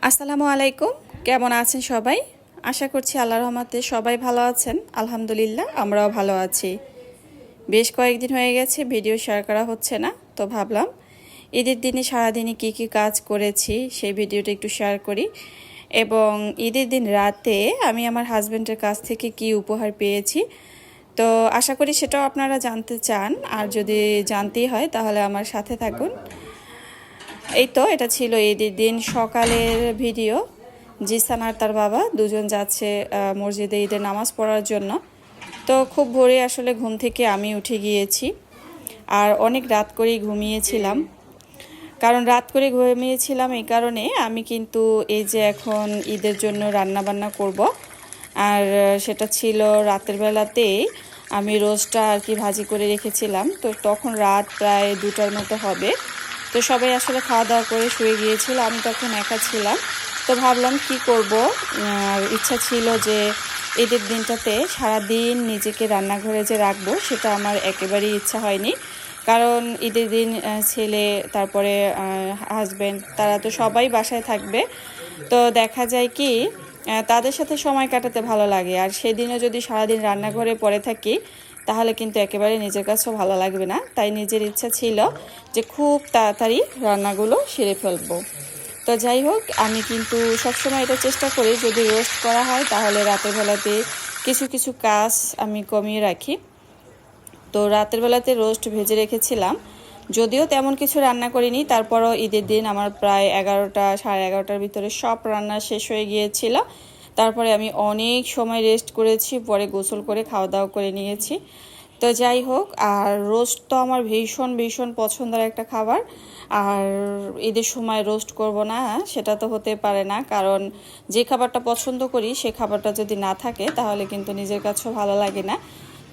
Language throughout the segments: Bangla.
আসসালামু আলাইকুম। কেমন আছেন সবাই? আশা করছি আল্লাহর রহমতে সবাই ভালো আছেন। আলহামদুলিল্লাহ আমরাও ভালো আছি। বেশ কয়েকদিন হয়ে গেছে ভিডিও শেয়ার করা হচ্ছে না, তো ভাবলাম ঈদের দিনে সারাদিনে কি কি কাজ করেছি সেই ভিডিওটা একটু শেয়ার করি। এবং ঈদের দিন রাতে আমি আমার হাজব্যান্ডের কাছ থেকে কি উপহার পেয়েছি, তো আশা করি সেটাও আপনারা জানতে চান। আর যদি জানতেই হয় তাহলে আমার সাথে থাকুন। এই তো এটা ছিল ঈদের দিন সকালের ভিডিও। জিসান আর তার বাবা দুজন যাচ্ছে মসজিদে ঈদের নামাজ পড়ার জন্য। তো খুব ভোরে আসলে ঘুম থেকে আমি উঠে গিয়েছি, আর অনেক রাত করেই ঘুমিয়েছিলাম। কারণ রাত করে ঘুমিয়েছিলাম এই কারণে আমি কিন্তু এই যে এখন ঈদের জন্য রান্না বান্না করব। আর সেটা ছিল রাতের বেলাতেই আমি রোস্টটা আর কি ভাজি করে রেখেছিলাম। তো তখন রাত প্রায় 2টার মতো হবে। তো সবাই আসলে খাওয়া দাওয়া করে শুয়ে গিয়েছিল, আমি তখন একা ছিলাম। তো ভাবলাম কি করব, ইচ্ছা ছিল যে ঈদের দিনটাতে সারাদিন নিজেকে রান্নাঘরে যে রাখবো সেটা আমার একেবারেই ইচ্ছা হয়নি। কারণ ঈদের দিন ছেলে তারপরে হাজব্যান্ড তারা তো সবাই বাসায় থাকবে। তো দেখা যায় কি তাদের সাথে সময় কাটাতে ভালো লাগে, আর সেদিনও যদি সারাদিন রান্নাঘরে পড়ে থাকি তাহলে কিন্তু একেবারে নিজের কাছেও ভালো লাগবে না। তাই নিজের ইচ্ছা ছিল যে খুব তাড়াতাড়ি রান্নাগুলো সেরে ফেলবো। তো যাই হোক, আমি কিন্তু সবসময় এটা চেষ্টা করি যদি রোস্ট করা হয় তাহলে রাতের বেলাতে কিছু কিছু কাজ আমি কমিয়ে রাখি। তো রাতের বেলাতে রোস্ট ভেজে রেখেছিলাম, যদিও তেমন কিছু রান্না করিনি। তারপরও ঈদের দিন আমার প্রায় 11টা সাড়ে 11টার ভিতরে সব রান্না শেষ হয়ে গিয়েছিল। তারপরে আমি অনেক সময় রেস্ট করেছি, পরে গোসল করে খাওয়া দাওয়া করে নিয়েছি। তো যাই হোক, আর রোস্ট তো আমার ভীষণ ভীষণ পছন্দের একটা খাবার। আর ঈদের সময় রোস্ট করব না সেটা তো হতে পারে না, কারণ যে খাবারটা পছন্দ করি সে খাবারটা যদি না থাকে তাহলে কিন্তু নিজের কাছেও ভালো লাগে না।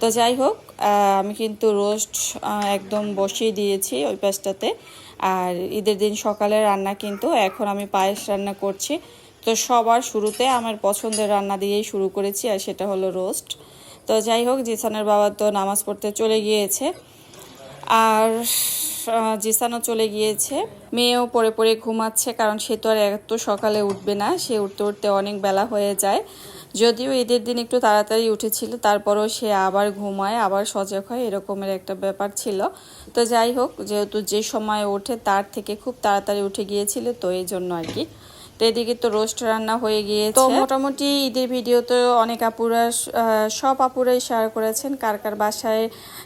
তো যাই হোক, আমি কিন্তু রোস্ট একদম বসিয়ে দিয়েছি ওই পাশটাতে। আর ঈদের দিন সকালে রান্না কিন্তু এখন আমি পায়েস রান্না করছি। তো সবার শুরুতে আমার পছন্দের রান্না দিয়েই শুরু করেছি, আর সেটা হলো রোস্ট। তো যাই হোক, জিসানের বাবা তো নামাজ পড়তে চলে গিয়েছে, আর জিসানও চলে গিয়েছে। মেয়েও পড়ে পড়ে ঘুমাচ্ছে, কারণ সে তো আর এত সকালে উঠবে না, সে উঠতে উঠতে অনেক বেলা হয়ে যায়। যদিও ঈদের দিন একটু তাড়াতাড়ি উঠেছিল, তারপরও সে আবার ঘুমায় আবার সজাগ হয়, এরকমের একটা ব্যাপার ছিল। তো যাই হোক, যেহেতু যে সময় ওঠে তার থেকে খুব তাড়াতাড়ি উঠে গিয়েছিল, তো এই জন্য আর কি। তো এদিকে তো রোস্ট রান্না হয়ে গিয়েছে। তো মোটামুটি ঈদের ভিডিও তো অনেক আপুরা সব আপুরাই শেয়ার করেছেন কার কার বাসায়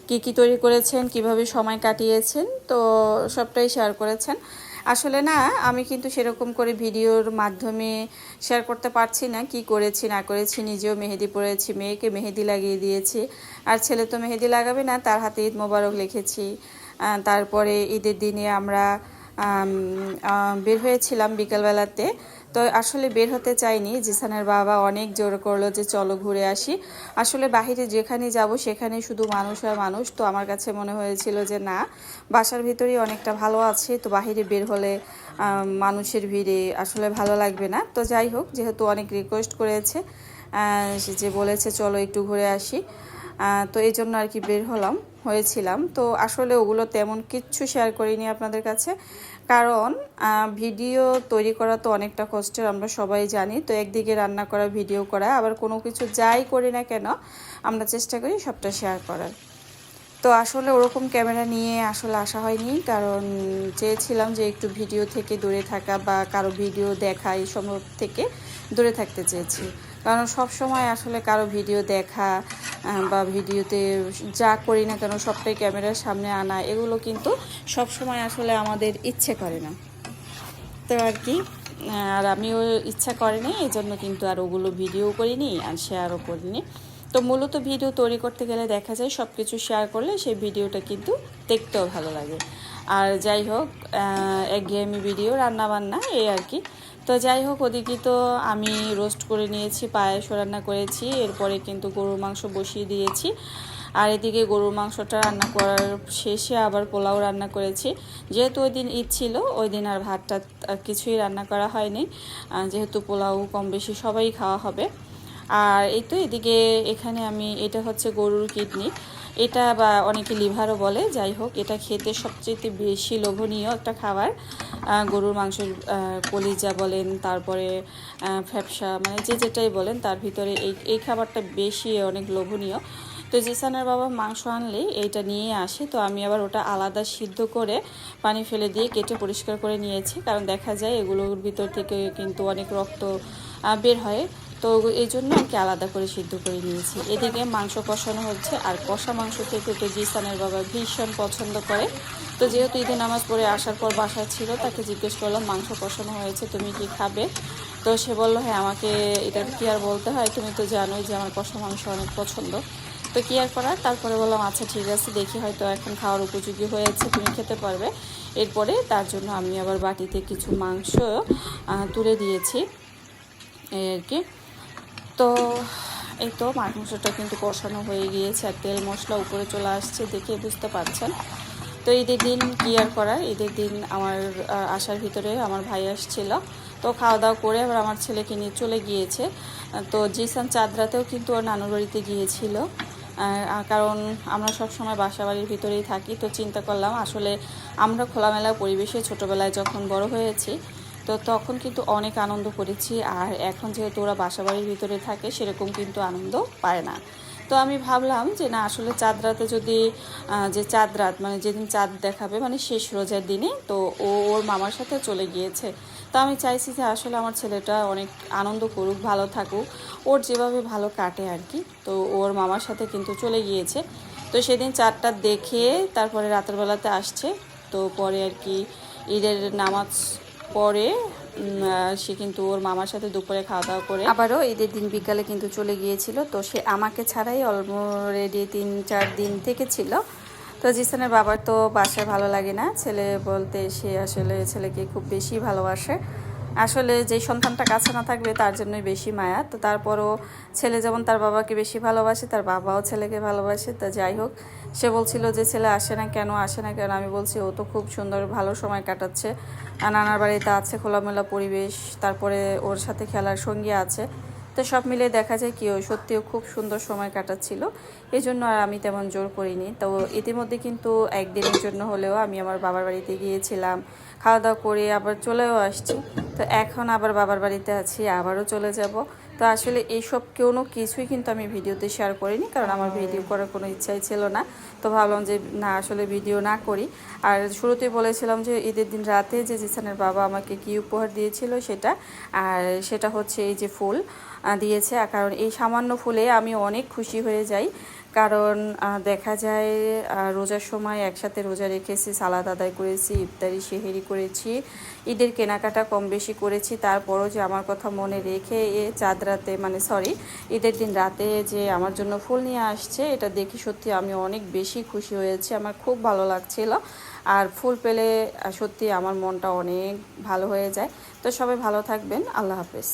কি কি তৈরি করেছেন, কিভাবে সময় কাটিয়েছেন, তো সবটাই শেয়ার করেছেন। আসলে না, আমি কিন্তু সেরকম করে ভিডিওর মাধ্যমে শেয়ার করতে পারছি না কি করেছি না করেছি। নিজেও মেহেদি পরেছি, মেয়েকে মেহেদি লাগিয়ে দিয়েছি, আর ছেলে তো মেহেদি লাগাবে না, তার হাতে ঈদ মোবারক লিখেছি। তারপরে ঈদের দিনে আমরা বের হয়েছিলাম বিকেলবেলাতে। তো আসলে বের হতে চাইনি, জিসানের বাবা অনেক জোর করলো যে চলো ঘুরে আসি। আসলে বাহিরে যেখানে যাব সেখানে শুধু মানুষ আর মানুষ, তো আমার কাছে মনে হয়েছিল যে না, বাসার ভিতরেই অনেকটা ভালো আছে, তো বাহিরে বের হলে মানুষের ভিড়ে আসলে ভালো লাগবে না। তো যাই হোক, যেহেতু অনেক রিকোয়েস্ট করেছে, যে বলেছে চলো একটু ঘুরে আসি, তো এই জন্য আর কি বের হয়েছিলাম। তো আসলে ওগুলো তেমন কিচ্ছু শেয়ার করিনি আপনাদের কাছে, কারণ ভিডিও তৈরি করা তো অনেকটা কষ্টের, আমরা সবাই জানি। তো একদিকে রান্না করা, ভিডিও করা, আবার কোনো কিছু যাই করি না কেন আমরা চেষ্টা করি সবটা শেয়ার করার। তো আসলে ওরকম ক্যামেরা নিয়ে আসলে আসা হয়নি, কারণ চেয়েছিলাম যে একটু ভিডিও থেকে দূরে থাকা বা কারো ভিডিও দেখা এইসব থেকে দূরে থাকতে চেয়েছি। কারণ সব সময় আসলে কারো ভিডিও দেখা বা ভিডিওতে যা করি না কেন সবটাই ক্যামেরার সামনে আনা, এগুলো কিন্তু সব সময় আসলে আমাদের ইচ্ছে করে না, তো আর কি। আর আমিও ইচ্ছা করিনি, এই জন্য কিন্তু আর ওগুলো ভিডিও করিনি আর শেয়ারও করিনি। তো মূলত ভিডিও তৈরি করতে গেলে দেখা যায় সব কিছু শেয়ার করলে সেই ভিডিওটা কিন্তু দেখতেও ভালো লাগে। আর যাই হোক, একঘেয়েমি ভিডিও রান্নাবান্না এই আর কি। তো যাই হোক, ওদিকে তো আমি রোস্ট করে নিয়েছি, পায়েসও রান্না করেছি, এরপরে কিন্তু গরুর মাংস বসিয়ে দিয়েছি। আর এদিকে গরুর মাংসটা রান্না করার শেষে আবার পোলাও রান্না করেছি। যেহেতু ওই দিন ঈদ ছিল, ওই দিন আর ভাতটা কিছুই রান্না করা হয়নি, যেহেতু পোলাও কম বেশি সবাই খাওয়া হবে। আর এই তো এদিকে এখানে আমি, এটা হচ্ছে গরুর কিডনি, এটা বা অনেকে লিভারও বলে, যাই হোক এটা খেতে সবচেয়ে বেশি লোভনীয় একটা খাবার। গরুর মাংসের কলিজা বলেন, তারপরে ফ্যাপসা, মানে যে যেটাই বলেন তার ভিতরে এই খাবারটা বেশি অনেক লোভনীয়। তো জিসানের বাবা মাংস আনলে এইটা নিয়ে আসে, তো আমি আবার ওটা আলাদা সিদ্ধ করে পানি ফেলে দিয়ে কেটে পরিষ্কার করে নিয়েছি, কারণ দেখা যায় এগুলোর ভিতর থেকে কিন্তু অনেক রক্ত বের হয়। তো এই জন্য আর কি আলাদা করে সিদ্ধ করে নিয়েছি। এদিকে মাংস কষানো হচ্ছে, আর কষা মাংস খেতে তো জিসানের বাবা ভীষণ পছন্দ করে। তো যেহেতু ঈদের নামাজ পড়ে আসার পর বাসায় ছিল, তাকে জিজ্ঞেস করলাম মাংস কষানো হয়েছে, তুমি কি খাবে? তো সে বললো হ্যাঁ, আমাকে এটা কি আর বলতে হয়, তুমি তো জানোই যে আমার কষা মাংস অনেক পছন্দ। তো কি আর করার, তারপরে বললাম আচ্ছা ঠিক আছে, দেখি হয়তো এখন খাওয়ার উপযোগী হয়েছে, তুমি খেতে পারবে। এরপরে তার জন্য আমি আবার বাটিতে কিছু মাংস তুলে দিয়েছি এই আর কি। তো এই তো মাংসটা কিন্তু কষানো হয়ে গিয়েছে, আর তেল মশলা উপরে চলে আসছে, দেখে বুঝতে পারছেন। তো ঈদের দিন কি আর করার, ঈদের দিন আমার আসার ভিতরে আমার ভাই আসছিল, তো খাওয়া দাওয়া করে আবার আমার ছেলেকে নিয়ে চলে গিয়েছে। তো জিসান চাঁদরাতেও কিন্তু ওর নানুর বাড়িতে গিয়েছিল, কারণ আমরা সব সময় বাসা বাড়ির ভিতরেই থাকি। তো চিন্তা করলাম আসলে আমরা খোলামেলা পরিবেশে ছোটোবেলায় যখন বড় হয়েছি, তো তখন কিন্তু অনেক আনন্দ করেছি, আর এখন যেহেতু ওরা বাসা বাড়ির ভিতরে থাকে সেরকম কিন্তু আনন্দ পায় না। তো আমি ভাবলাম যে না, আসলে চাঁদ রাতে যদি যে চাঁদ রাত মানে যেদিন চাঁদ দেখাবে মানে শেষ রোজার দিনে, তো ও ওর মামার সাথে চলে গিয়েছে। তো আমি চাইছি যে আসলে আমার ছেলেটা অনেক আনন্দ করুক, ভালো থাকুক, ওর যেভাবে ভালো কাটে আর কি। তো ওর মামার সাথে কিন্তু চলে গিয়েছে। তো সেদিন চাঁদটা দেখে তারপরে রাতের বেলাতে আসছে। তো পরে আর কি ঈদের নামাজ পরে সে কিন্তু ওর মামার সাথে দুপুরে খাওয়া দাওয়া করে আবারও ঈদের দিন বিকালে কিন্তু চলে গিয়েছিল। তো সে আমাকে ছাড়াই অলরেডি 3-4 দিন থেকে ছিল। তো জিসানের বাবার তো বাসায় ভালো লাগে না, ছেলে বলতে সে আসলে ছেলেকে খুব বেশি ভালোবাসে। আসলে যেই সন্তানটা কাছে না থাকবে তার জন্যই বেশি মায়া। তো তারপরও ছেলে যেমন তার বাবাকে বেশি ভালোবাসে, তার বাবাও ছেলেকে ভালোবাসে। তো যাই হোক, সে বলছিল যে ছেলে আসে না কেন, আসে না কেন। আমি বলছি ও তো খুব সুন্দর ভালো সময় কাটাচ্ছে, নানার বাড়িতে আছে, খোলামেলা পরিবেশ, তারপরে ওর সাথে খেলার সঙ্গী আছে। তো সব মিলে দেখা যায় কি ওই সত্যিও খুব সুন্দর সময় কাটাচ্ছিল। এই জন্য আর আমি তেমন জোর করিনি। তো ইতিমধ্যে কিন্তু একদিনের জন্য হলেও আমি আমার বাবার বাড়িতে গিয়েছিলাম, খাওয়া দাওয়া করে আবার চলেও আসছি। তো এখন আবার বাবার বাড়িতে আছি, আবারও চলে যাব। তো আসলে এইসব কোনো কিছুই কিন্তু আমি ভিডিওতে শেয়ার করিনি, কারণ আমার ভিডিও করার কোনো ইচ্ছাই ছিল না। তো ভাবলাম যে না, আসলে ভিডিও না করি। আর শুরুতেই বলেছিলাম যে ঈদের দিন রাতে যে জিসানের বাবা আমাকে কি উপহার দিয়েছিল সেটা, আর সেটা হচ্ছে এই যে ফুল দিয়েছে। কারণ এই সামান্য ফুলে আমি অনেক খুশি হয়ে যাই, কারণ দেখা যায় রোজার সময় একসাথে রোজা রেখেছি, সালাদ আদায় করেছি, ইফতারি সেহেরি করেছি, ঈদের কেনাকাটা কম বেশি করেছি, তারপরও যে আমার কথা মনে রেখে চাঁদ রাতে মানে সরি ঈদের দিন রাতে যে আমার জন্য ফুল নিয়ে আসছে, এটা দেখে সত্যি আমি অনেক বেশি খুশি হয়েছি, আমার খুব ভালো লাগছিল। আর ফুল পেলে সত্যি আমার মনটা অনেক ভালো হয়ে যায়। তো সবাই ভালো থাকবেন, আল্লাহ হাফেজ।